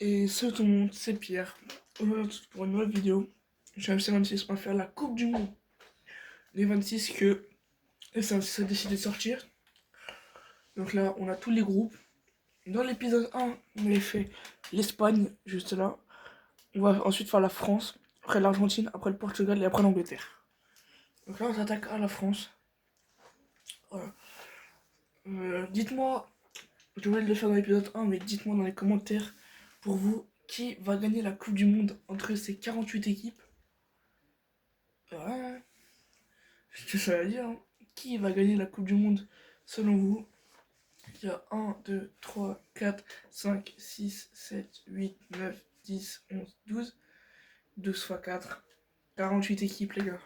Et salut tout le monde, c'est Pierre. Aujourd'hui, pour une nouvelle vidéo, j'ai MC 26, on va faire la Coupe du Monde. Les 26 que ça a décidé de sortir. Donc là, on a tous les groupes. Dans l'épisode 1, on avait fait l'Espagne, juste là. On va ensuite faire la France, après l'Argentine, après le Portugal et après l'Angleterre. Donc là, on s'attaque à la France. Voilà. Dites-moi, je voulais le faire dans l'épisode 1, mais dites-moi dans les commentaires, pour vous, qui va gagner la Coupe du Monde entre ces 48 équipes. Ouais. Ce que ça veut dire, hein. Qui va gagner la Coupe du Monde selon vous? Il y a 1, 2, 3, 4, 5, 6, 7, 8, 9, 10, 11, 12. 12 fois 4. 48 équipes, les gars.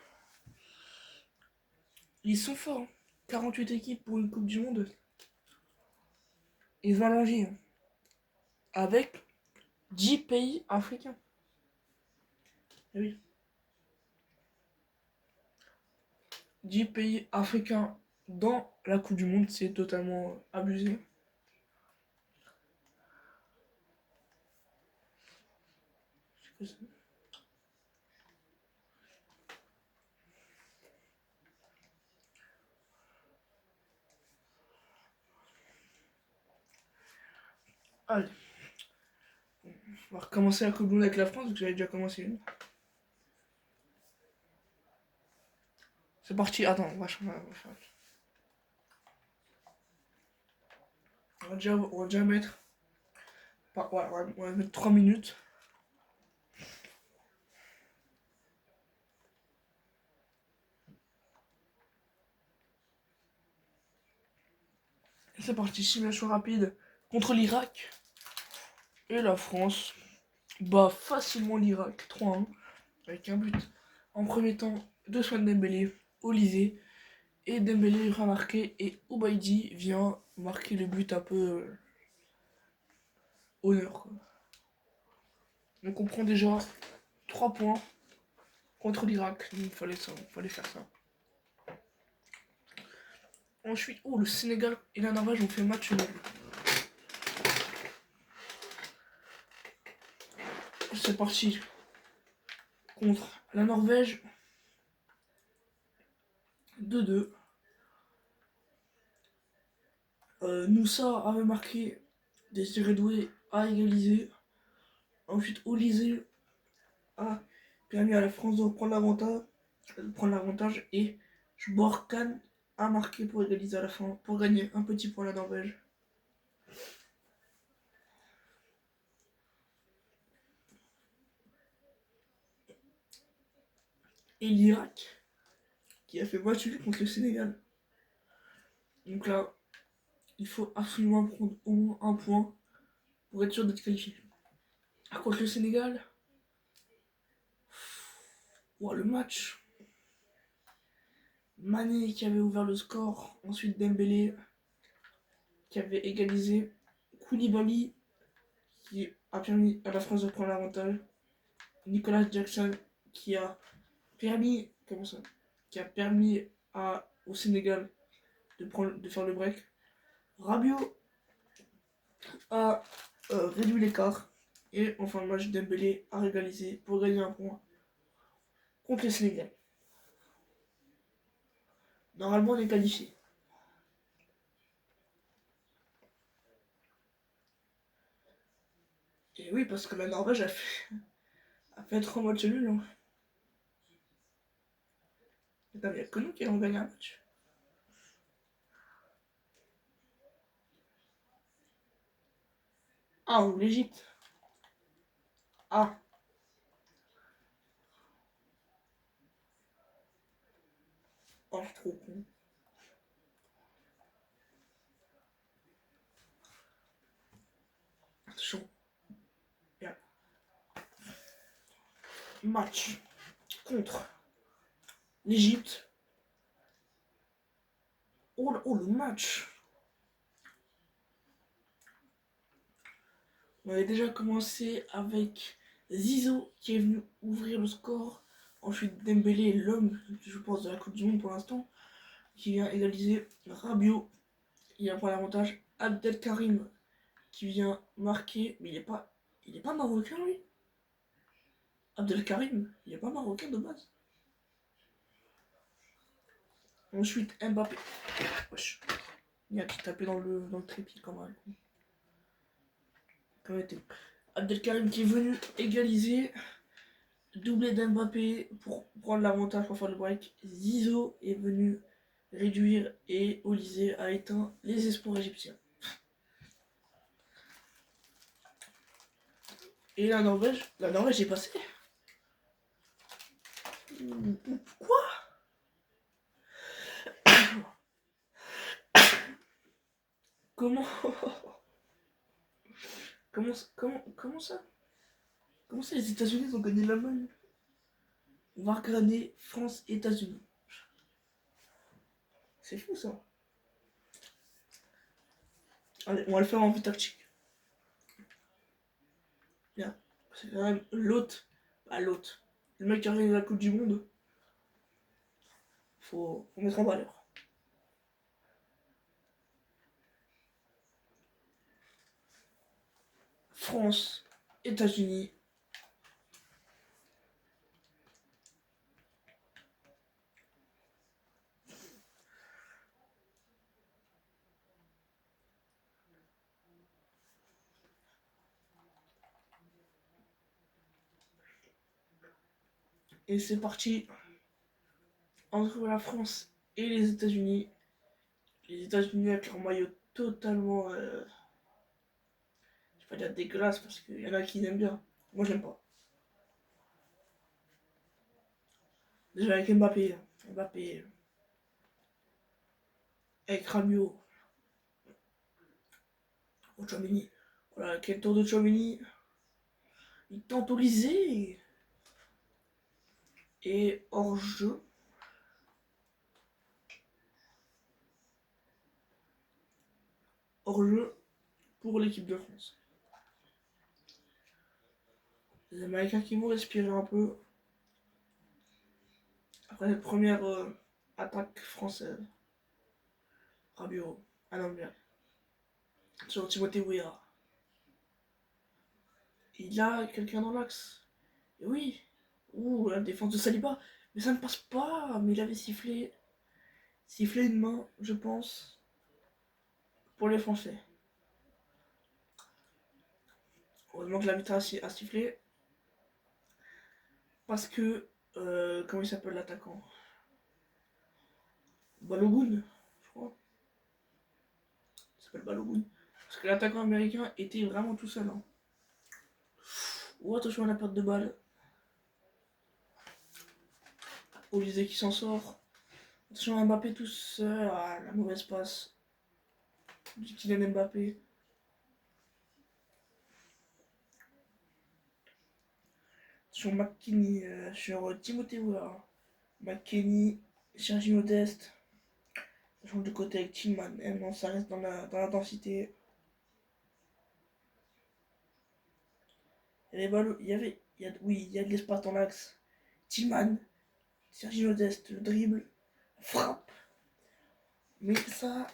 Ils sont forts, hein. 48 équipes pour une Coupe du Monde. Ils vont allonger, hein. Avec 10 pays africains. Eh oui. 10 pays africains dans la Coupe du Monde, c'est totalement abusé. Allez. On va recommencer la Coupe du Monde avec la France, parce que j'avais déjà commencé une. C'est parti, attends, on va changer. On va déjà mettre. Ouais, on va mettre 3 minutes. C'est parti, simulation rapide contre l'Irak. Et la France bat facilement l'Irak 3-1 avec un but en premier temps de Ousmane Dembélé au Lysée. Et Dembélé va marquer et Oubaïdi vient marquer le but un peu honneur, quoi. Donc on prend déjà 3 points contre l'Irak. Il fallait faire ça. Ensuite, le Sénégal et la Norvège ont fait match nul. C'est parti contre la Norvège. 2-2. Moussa avait marqué, Désiré Doué a égalisé. Ensuite, Olysée a permis à la France de prendre l'avantage et Borkan a marqué pour égaliser à la fin, pour gagner un petit point à la Norvège. Et l'Irak qui a fait match nul contre le Sénégal. Donc là, il faut absolument prendre au moins un point pour être sûr d'être qualifié. Contre le Sénégal, le match. Mané qui avait ouvert le score, ensuite Dembélé qui avait égalisé, Koulibaly qui a permis à la France de prendre l'avantage, Nicolas Jackson qui a permis, au Sénégal de faire le break. Rabiot a réduit l'écart. Et enfin le match, Dembélé a égalisé pour gagner un point contre le Sénégal. Normalement on est qualifié. Et oui, parce que la Norvège a fait 3 matchs nuls, hein. Il n'y a que nous qui avons gagné un match. Ou l'Égypte. Je suis trop con. Attention. Bien. Match contre l'Égypte. Le match. On avait déjà commencé avec Zizou qui est venu ouvrir le score. Ensuite Dembélé, l'homme, je pense, de la Coupe du Monde pour l'instant, qui vient égaliser. Rabiot, il a pris l'avantage. Abdelkarim qui vient marquer, mais il n'est pas Il est pas marocain, lui? Abdelkarim, il est pas marocain de base. Ensuite, Mbappé. Wesh. Il a tapé dans le trépied quand même. Abdelkarim qui est venu égaliser. Doublé d'Mbappé pour prendre l'avantage pour faire le break. Zizou est venu réduire et Olysée a éteint les espoirs égyptiens. Et la Norvège est passée. Quoi? Comment comment ça? Comment ça les États-Unis ont gagné l'Allemagne? On va regarder France-États-Unis. C'est fou ça. Allez, on va le faire en vue tactique. Bien. C'est quand même l'hôte. Bah l'hôte. Le mec qui a gagné la Coupe du Monde. Faut mettre en valeur. France, États-Unis. Et c'est parti entre la France et les États-Unis. Les États-Unis avec leur maillot totalement, je vais pas dire dégueulasse parce qu'il y en a qui l'aiment bien. Moi j'aime pas. Déjà avec Mbappé, avec Rabiot, Tchouaméni. Voilà, quel tour de Tchouaméni. Il tente Olysée et hors jeu. Hors jeu pour l'équipe de France. Les Américains qui vont respirer un peu après cette première attaque française. Rabiot, ah non bien. Sur Timothée Weah. Il a quelqu'un dans l'axe. Et oui. Ouh, la défense de Saliba. Mais ça ne passe pas. Mais il avait sifflé une main, je pense, pour les Français. Heureusement que l'arbitre a sifflé. Parce que, comment il s'appelle l'attaquant? Balogun, je crois. Il s'appelle Balogun. Parce que l'attaquant américain était vraiment tout seul. Hein. Oh, attention à la perte de balle. Olysée qui s'en sort. Attention à Mbappé tout seul. Ah, la mauvaise passe. Du Kylian Mbappé. Sur McKinney, sur Timothée Weah. McKinney, Sergio Dest. Ça change de côté avec Tillman. Eh non, ça reste dans la densité. Il y avait, il y a de l'espace dans l'axe. Tillman, Sergio Dest, le dribble, frappe. Mais ça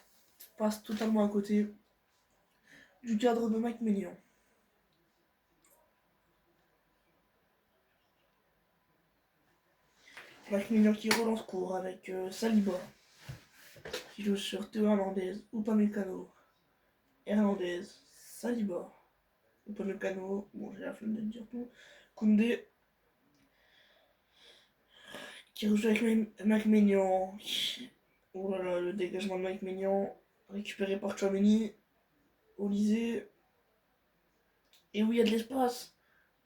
passe totalement à côté du cadre de Mike Maignan. Mike Maignan qui relance court avec Saliba, qui joue sur Théo Hernandez, Upamecano, Hernandez, Saliba, Upamecano, bon j'ai la flemme de dire tout, Koundé, qui rejoue avec Mike Maignan. Oh là là, le dégagement de Mike Maignan, récupéré par Tchouaméni, Olysée. Et oui, il y a de l'espace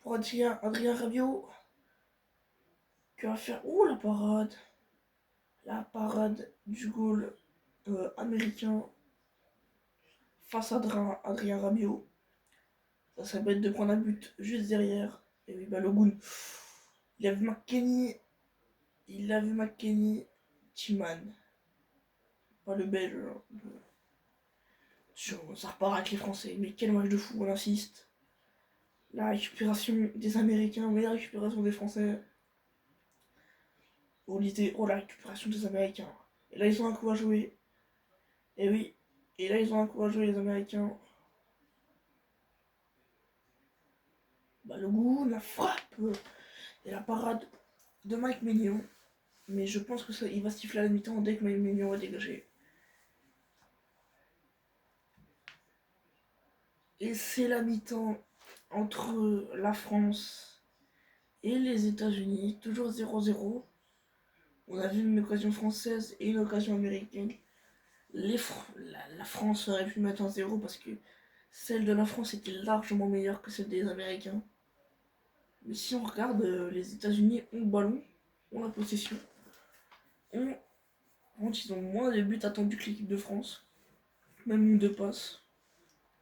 pour Adrien Rabiot. Qui va faire. Oh la parade! La parade du goal américain face à Adrien Rabiot. Ça serait bête de prendre un but juste derrière. Et oui, Balogun. Il a vu McKennie. Timan. Pas le belge. Ça repart avec les Français. Mais quel match de fou, on insiste. La récupération des Américains, mais la récupération des Français. Oh, la récupération des Américains. Et là, ils ont un coup à jouer. Et oui. Et là, ils ont un coup à jouer, les Américains. Balogun, la frappe et la parade de Mike Maignan. Mais je pense que ça, il va siffler à la mi-temps dès que Mike Maignan va dégager. Et c'est la mi-temps entre la France et les États-Unis, toujours 0-0. On a vu une occasion française et une occasion américaine. La France aurait pu mettre un 0 parce que celle de la France était largement meilleure que celle des Américains. Mais si on regarde, les États-Unis ont le ballon, ont la possession, ils ont moins de buts attendus que l'équipe de France, même de passes.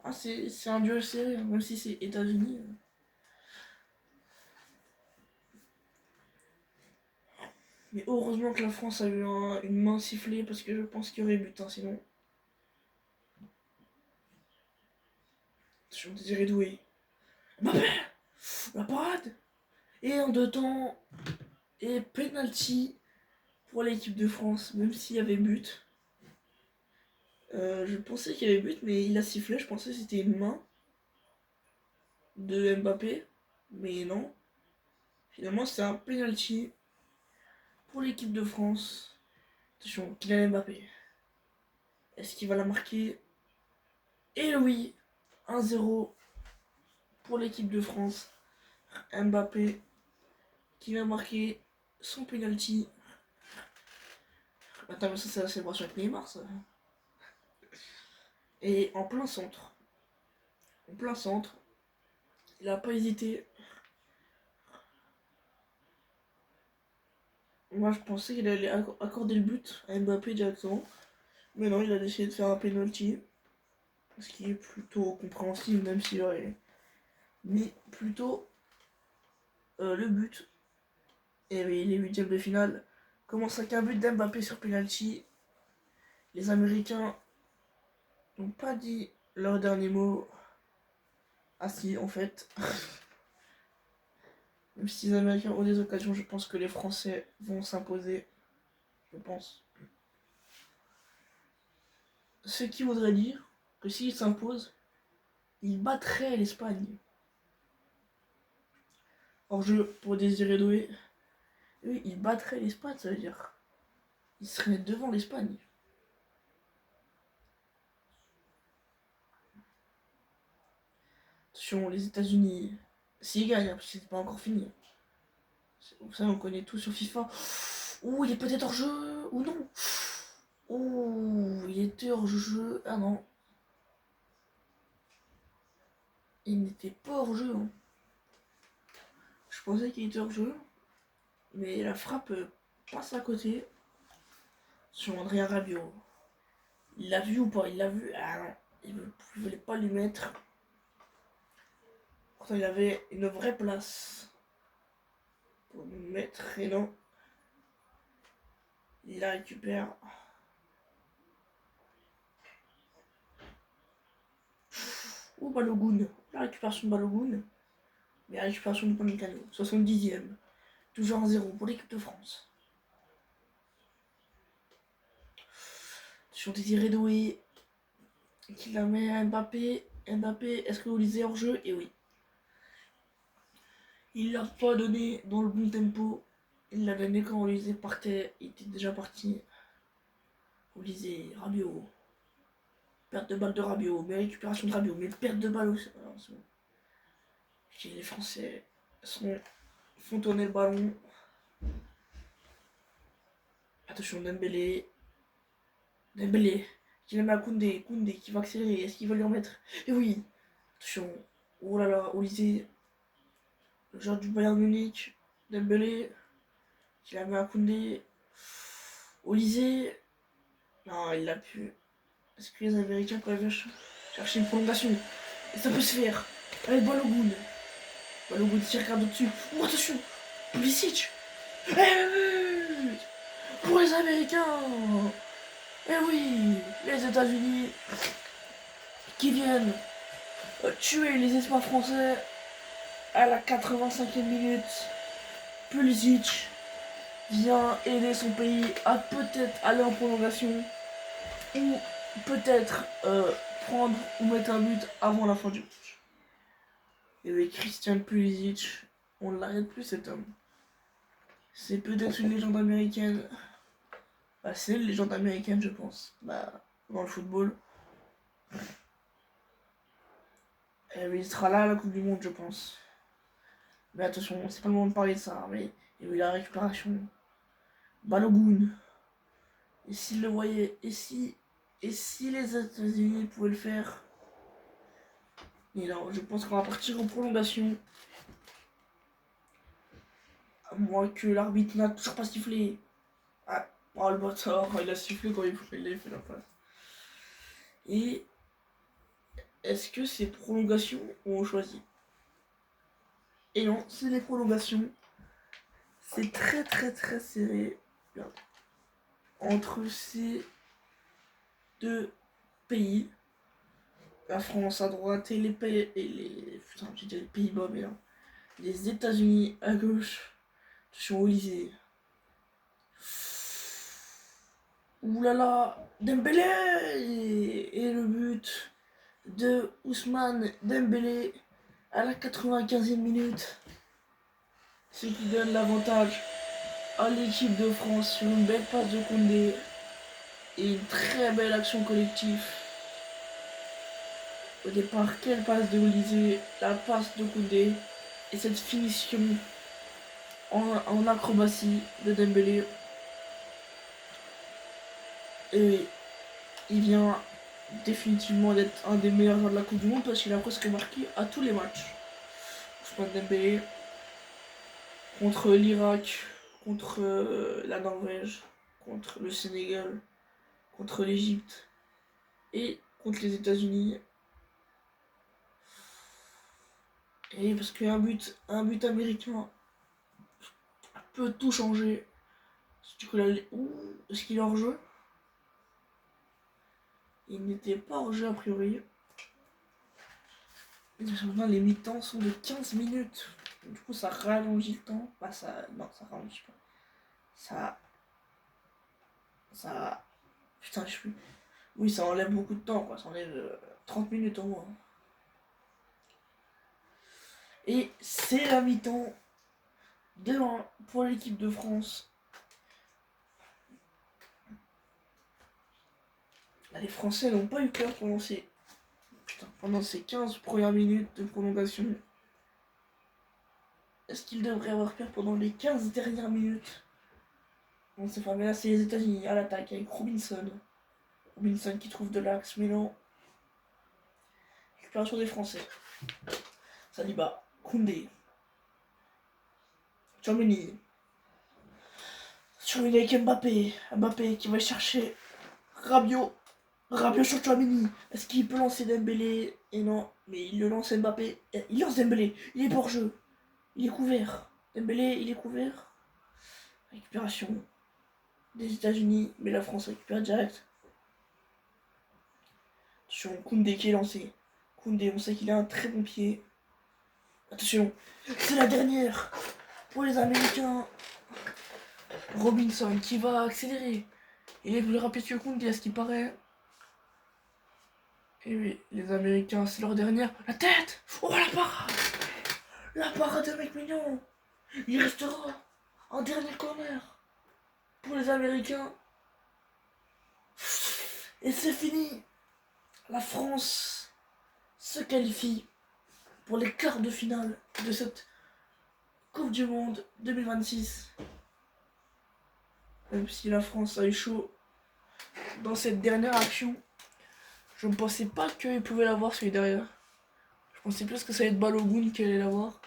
Ah, c'est un duel serré, hein, même si c'est États-Unis. Mais heureusement que la France a eu une main sifflée parce que je pense qu'il y aurait but, hein, sinon. Je Désiré Doué. Mbappé, la parade. Et en deux temps, et penalty pour l'équipe de France, même s'il y avait but. Je pensais qu'il y avait but, mais il a sifflé, je pensais que c'était une main de Mbappé, mais non. Finalement, c'est un penalty pour l'équipe de France. Attention, Kylian Mbappé. Est-ce qu'il va la marquer? Et oui, 1-0 pour l'équipe de France. Mbappé qui va marquer son penalty. Attends, mais ça c'est la célébration avec Neymar, ça. Et en plein centre. En plein centre. Il a pas hésité. Moi je pensais qu'il allait accorder le but à Mbappé directement. Mais non, il a décidé de faire un penalty. Ce qui est plutôt compréhensible, même s'il aurait mis plutôt le but. Et oui, les huitièmes de finale commencent avec un but d'Mbappé sur penalty. Les Américains n'ont pas dit leur dernier mot. Ah si, en fait. Même si les Américains ont des occasions, je pense que les Français vont s'imposer. Je pense. Ce qui voudrait dire que s'ils s'imposent, ils battraient l'Espagne. Hors-jeu pour Désiré Doué. Eux, ils battraient l'Espagne, ça veut dire. Ils seraient devant l'Espagne. Attention, les États-Unis, s'ils gagnent, parce que c'est pas encore fini. Vous savez, on connaît tout sur FIFA. Ouh, il est peut-être hors jeu, ou non. Ouh, il était hors jeu. Ah non. Il n'était pas hors jeu. Hein. Je pensais qu'il était hors jeu. Mais la frappe passe à côté. Sur Andrea Rabiot. Il l'a vu ou pas? Il l'a vu. Ah non. Il ne voulait pas lui mettre. Pourtant, il avait une vraie place pour lui mettre. Et non. Il la récupère. Ouh, Balogun. La récupération de Balogun. Mais la récupération de Pamecano. 70e. Toujours 1-0 pour l'équipe de France. Sur Désiré Doué. Qui la met à Mbappé. Mbappé, est-ce que vous lisez hors jeu? Et oui. Il l'a pas donné dans le bon tempo. Il l'a donné quand Olysée partait. Il était déjà parti. Olysée, Rabiot. Perte de balle de Rabiot. Mais récupération de Rabiot. Mais perte de balle aussi. Alors, c'est bon. Les Français font tourner le ballon. Attention, Dembélé. Dembélé. Qui la met à Koundé. Koundé qui va accélérer. Est-ce qu'il va lui remettre? Et oui. Attention. Oh là là, Olysée. Le joueur du Bayern Munich. Dembélé. Qui la met à Koundé. Olysée. Non, il l'a pu. Est-ce que les Américains peuvent chercher une prolongation? Et ça peut se faire. Allez, Balogun. Balogun qui regarde au-dessus. Oh, attention. Pulisic. Pour les Américains. Eh oui, les États-Unis qui viennent tuer les espoirs français à la 85e minute. Pulisic vient aider son pays à peut-être aller en prolongation ou peut-être prendre ou mettre un but avant la fin du match. Il y avait Christian Pulisic. On ne l'arrête plus cet homme. C'est peut-être une légende américaine. Bah, c'est une légende américaine, je pense. Bah, dans le football. Et il sera là à la Coupe du Monde, je pense. Mais attention, c'est pas le moment de parler de ça. Mais il y a eu la récupération. Balogun. Et s'il le voyait, et si les États-Unis pouvaient le faire. Et non, je pense qu'on va partir en prolongation. À moins que l'arbitre n'a toujours pas sifflé. Ah, oh, le bâtard, il a sifflé quand il l'a fait la passe. Et est-ce que ces prolongations ont choisi? Et non, c'est les prolongations. C'est très très très serré. Regarde. Entre ces deux pays. La France à droite et les pays. Et les. Putain, j'ai dit les Pays-Bas, mais non. Les États-Unis à gauche. Attention, Élysée. Oulala, Dembélé. Et le but de Ousmane Dembélé à la 95e minute. Ce qui donne l'avantage à l'équipe de France sur une belle passe de Koundé et une très belle action collective. Au départ, quelle passe de Olysée, la passe de Koundé et cette finition en acrobatie de Dembélé. Et il vient définitivement d'être un des meilleurs joueurs de la Coupe du Monde parce qu'il a presque marqué à tous les matchs. Ousmane Dembélé contre l'Irak, contre la Norvège, contre le Sénégal, contre l'Égypte et contre les États-Unis. Et parce qu'un but américain peut tout changer. Du coup, là, est-ce qu'il est hors jeu? Il n'était pas hors jeu a priori. Maintenant, les mi-temps sont de 15 minutes. Du coup, ça rallongit le temps. Bah, ça. Non, ça rallongit pas. Ça. Putain, je suis. Oui, ça enlève beaucoup de temps, quoi. Ça enlève 30 minutes au moins. Et c'est la mi-temps. 2-1 pour l'équipe de France. Les Français n'ont pas eu peur pendant ces 15 premières minutes de prolongation. Est-ce qu'ils devraient avoir peur pendant les 15 dernières minutes? On sait pas, mais là c'est les États-Unis à l'attaque avec Robinson. Robinson qui trouve de l'axe, mais non. Récupération des Français. Saliba, Koundé. Tchouaméni. Tchouaméni avec Mbappé. Mbappé qui va chercher Rabiot. Rabiot sur Tchouaméni. Est-ce qu'il peut lancer Dembélé? Et non, mais il le lance Mbappé. Il lance Dembélé. Il est hors jeu. Il est couvert. Dembélé, il est couvert. Récupération des États-Unis, mais la France récupère direct. Attention, Koundé qui est lancé. Koundé, on sait qu'il a un très bon pied. Attention, c'est la dernière pour les Américains. Robinson qui va accélérer. Il est plus rapide que Koundé à ce qui paraît. Et oui, les Américains, c'est leur dernière. La tête! Oh, la parade! La parade de mec mignon! Il restera un dernier corner pour les Américains. Et c'est fini. La France se qualifie pour les quarts de finale de cette Coupe du Monde 2026. Même si la France a eu chaud dans cette dernière action, je ne pensais pas qu'il pouvait l'avoir celui derrière. Je pensais plus que ça allait être Balogun qui allait l'avoir.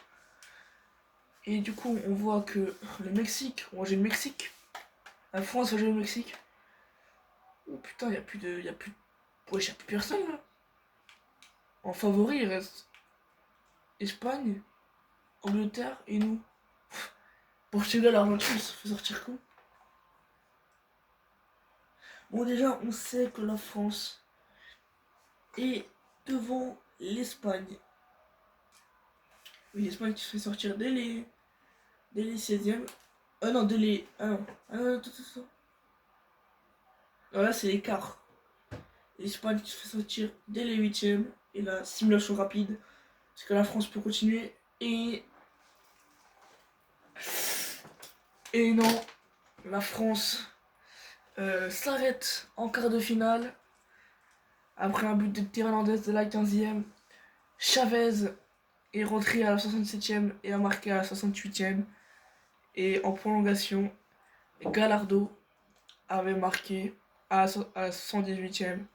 Et du coup, on voit que le Mexique, on va jouer le Mexique. La France va jouer le Mexique. Oh putain, il n'y a plus de. Ouais, il n'y a plus personne là. En favori, il reste Espagne, Angleterre et nous. Portugal, Argentine, ça fait sortir quoi? Bon, déjà, on sait que la France est devant l'Espagne. Oui, l'Espagne qui se fait sortir dès les 16e. Ah non, dès les. Ah non, attends. Non, là, c'est les quarts. L'Espagne qui se fait sortir dès les 8e. Et là, simulation rapide. c'est que la France peut continuer. Et non, la France s'arrête en quart de finale. Après un but de Théo Hernandez de la 15e. Chavez est rentré à la 67e et a marqué à la 68e. Et en prolongation, Gallardo avait marqué à la 118e.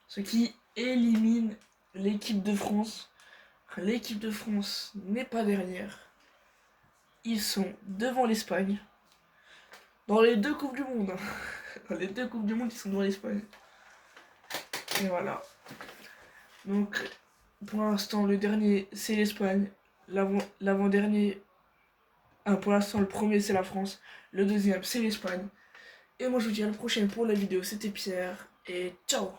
Ce qui élimine l'équipe de France. L'équipe de France n'est pas dernière. Ils sont devant l'Espagne. Dans les deux Coupes du Monde. Dans les deux Coupes du Monde, ils sont devant l'Espagne. Et voilà. Donc, pour l'instant, le dernier, c'est l'Espagne. L'avant-dernier, pour l'instant, le premier, c'est la France. Le deuxième, c'est l'Espagne. Et moi, je vous dis à la prochaine pour la vidéo. C'était Pierre. Et ciao!